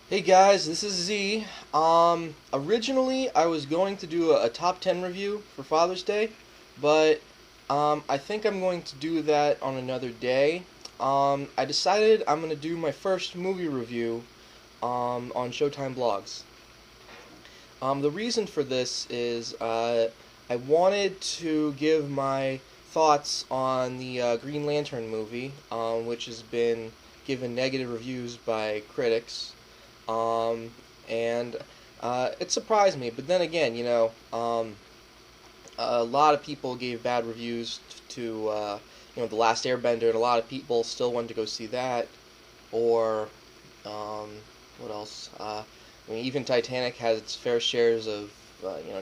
Hey guys, this is Z. Originally I was going to do a top 10 review for Father's Day, but I think I'm going to do that on another day. I decided I'm going to do my first movie review on Showtimeblogs. The reason for this is I wanted to give my thoughts on the Green Lantern movie, which has been given negative reviews by critics. Um, and It surprised me. But then again, a lot of people gave bad reviews to The Last Airbender, and a lot of people still wanted to go see that. Or um, what else? Even Titanic has its fair shares of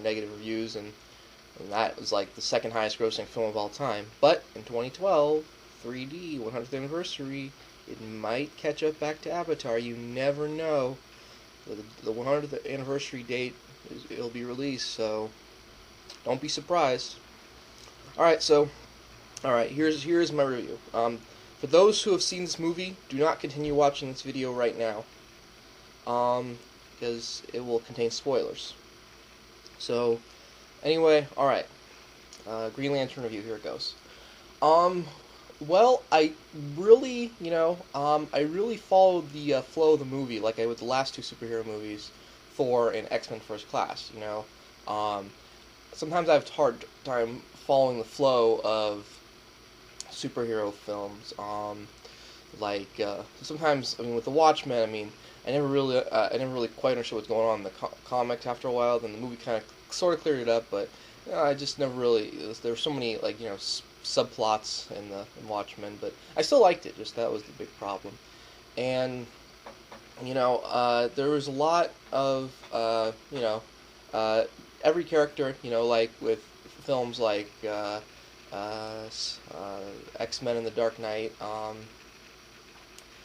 negative reviews, and that was like the second highest grossing film of all time. But in 2012, 3D 100th anniversary, it might catch up back to Avatar. You never know. The 100th anniversary date it'll be released, so don't be surprised. All right, here's my review. For those who have seen this movie, do not continue watching this video right now, because it will contain spoilers. So anyway, all right. Green Lantern review. Here it goes. Um, well, I really followed the flow of the movie, like I would the last two superhero movies, Thor and X-Men First Class. Um, Sometimes I have a hard time following the flow of superhero films. Sometimes, with the Watchmen, I never really quite understood what's going on in the comics after a while. Then the movie kind of sort of cleared it up, but I just never really. There were so many subplots in Watchmen, but I still liked it. Just that was the big problem, and there was a lot of every character. Like with films like X-Men and The Dark Knight.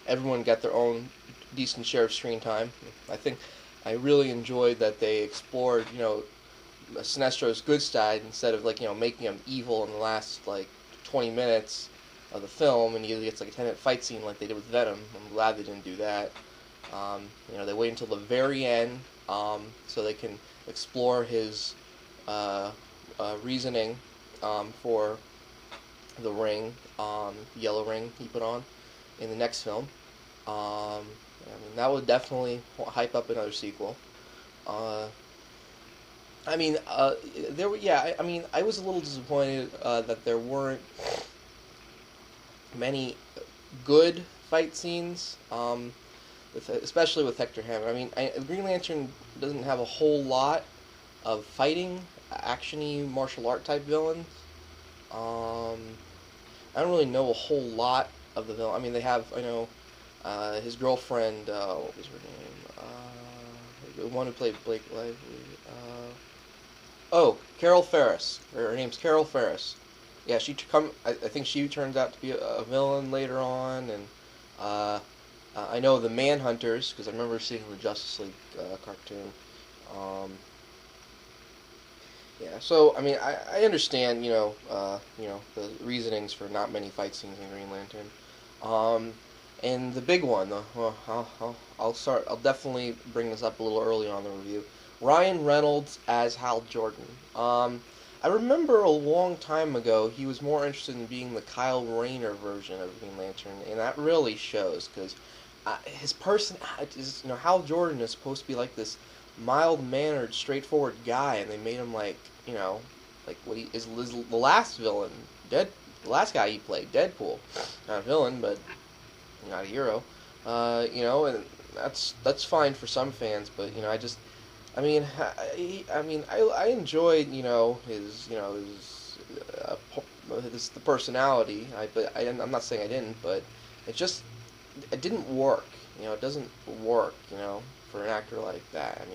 Everyone got their own decent share of screen time. I think I really enjoyed that they explored, Sinestro's good side instead of making him evil in the last 20 minutes of the film, and he gets like a 10-minute fight scene like they did with Venom. I'm glad they didn't do that. They wait until the very end, so they can explore his reasoning for the ring, the yellow ring he put on in the next film. That would definitely hype up another sequel. Uh, I mean, there were yeah. I was a little disappointed that there weren't many good fight scenes, especially with Hector Hammond. Green Lantern doesn't have a whole lot of fighting, actiony martial art type villains. Um, I don't really know a whole lot of the villain. They have I know his girlfriend. What was her name? The one who played Blake Lively. Oh, Carol Ferris. Her name's Carol Ferris. Yeah, I think she turns out to be a villain later on, and uh, I know the Manhunters because I remember seeing the Justice League cartoon. Um, yeah, so I understand the reasonings for not many fight scenes in Green Lantern. And the big one, though, well, I'll start. I'll definitely bring this up a little early on in the review. Ryan Reynolds as Hal Jordan. I remember a long time ago he was more interested in being the Kyle Rayner version of Green Lantern, and that really shows because his person is Hal Jordan is supposed to be like this mild mannered, straightforward guy, and they made him like what he is the last villain, the last guy he played, Deadpool, not a villain, but not a hero. And that's fine for some fans, but I enjoyed the personality. I'm not saying I didn't, but it just it didn't work. It doesn't work. For an actor like that.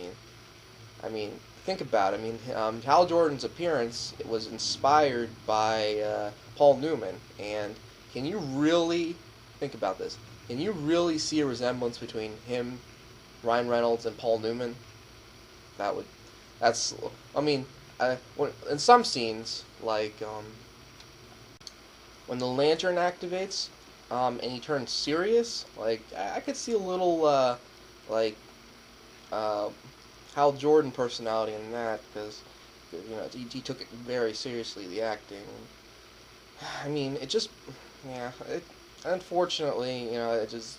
Think about it. Hal Jordan's appearance it was inspired by Paul Newman, and can you really think about this? Can you really see a resemblance between him, Ryan Reynolds, and Paul Newman? That would, that's, in some scenes, when the lantern activates, and he turns serious, I could see a little, like, Hal Jordan personality in that, because he took it very seriously, the acting. I mean, it just, yeah, it unfortunately, it just,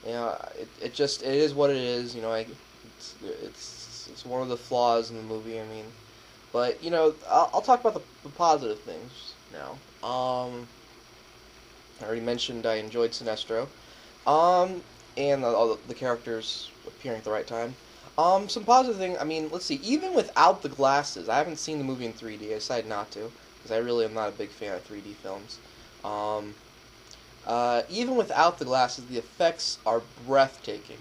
it is what it is. It's one of the flaws in the movie. I mean, but I'll talk about the positive things now. I already mentioned I enjoyed Sinestro, um, and all the characters appearing at the right time. Some positive thing. I mean, let's see. Even without the glasses, I haven't seen the movie in 3D. I decided not to because I really am not a big fan of 3D films. Um, Even without the glasses, the effects are breathtaking.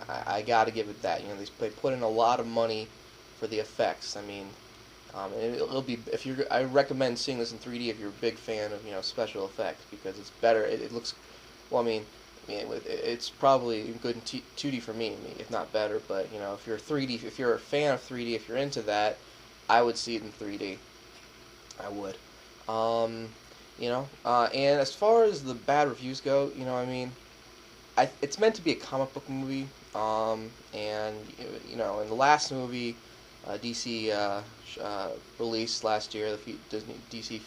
I gotta give it that. They put in a lot of money for the effects. I mean, and it'll be if you're. I recommend seeing this in 3D if you're a big fan of special effects because it's better. It looks. Well, I mean, it's probably good in 2D for me, if not better. But if you're 3D, if you're a fan of 3D, if you're into that, I would see it in 3D. I would. Um, and as far as the bad reviews go, I mean, it's meant to be a comic book movie. And in the last movie, DC released last year, the Disney DC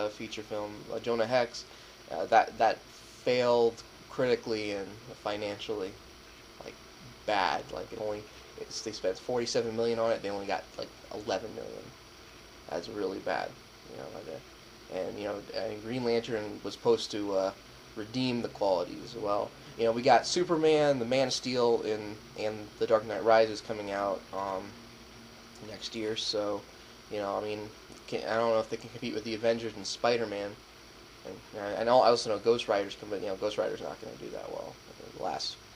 feature film Jonah Hex, that failed critically and financially, like bad. Like they spent 47 million on it. They only got like 11 million. That's really bad. And Green Lantern was supposed to redeem the qualities as well. We got Superman, the Man of Steel, and the Dark Knight Rises coming out next year. So, I mean, I don't know if they can compete with the Avengers and Spider-Man. And I also know Ghost Rider's coming, but Ghost Rider's not going to do that well.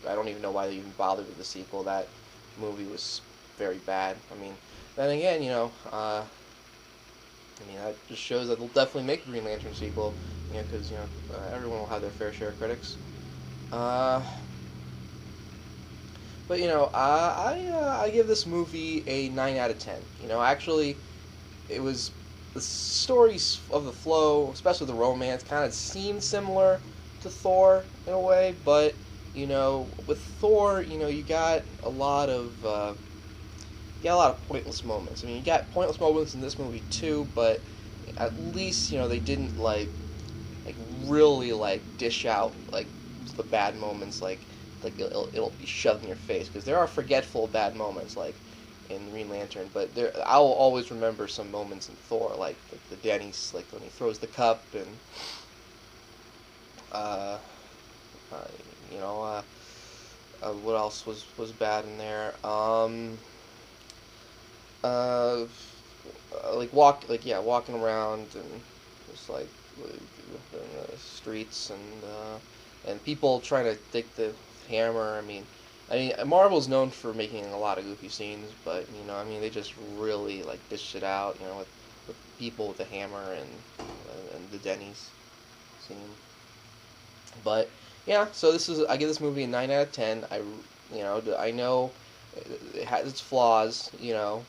I don't even know why they even bothered with the sequel. That movie was very bad. I mean, then again, that just shows that they'll definitely make a Green Lantern sequel, because everyone will have their fair share of critics. But I give this movie a 9 out of 10. Actually, it was the stories of the flow, especially the romance, kind of seemed similar to Thor in a way, but with Thor, you got a lot of pointless moments. I mean, you got pointless moments in this movie too, but at least they didn't really dish out the bad moments it'll be shoved in your face, because there are forgetful bad moments in Green Lantern, but I'll always remember some moments in Thor, like the Denny's, when he throws the cup, and what else was bad in there? Walking around and just in the streets, and people trying to take the hammer. I mean, Marvel's known for making a lot of goofy scenes, but they just really dish it out, with people with the hammer and the Denny's scene. But yeah, so I give this movie a 9 out of 10. I know it has its flaws. There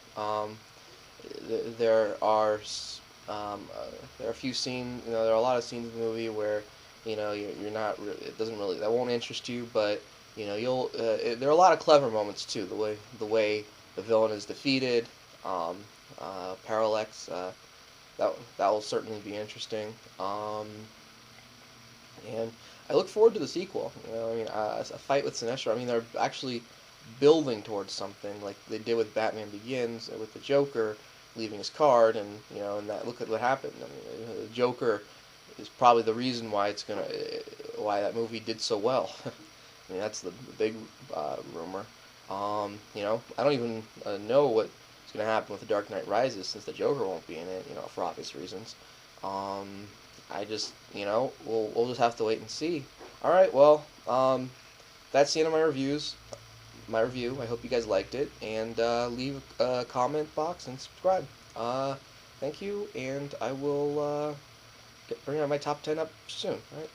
are a few scenes. There are a lot of scenes in the movie where you're not really, it doesn't really, that won't interest you, but there are a lot of clever moments too. The way the villain is defeated, Parallax, that will certainly be interesting. And I look forward to the sequel. A fight with Sinestro. I mean, they're actually building towards something like they did with Batman Begins, with the Joker leaving his card, and look at what happened. I mean, the Joker is probably the reason why why that movie did so well. I mean, that's the big rumor. I don't even know what's going to happen with The Dark Knight Rises, since the Joker won't be in it, for obvious reasons. I just, we'll just have to wait and see. All right, well, that's the end of my review. I hope you guys liked it, and leave a comment box and subscribe. Thank you, and I will bring out my top 10 up soon. All right.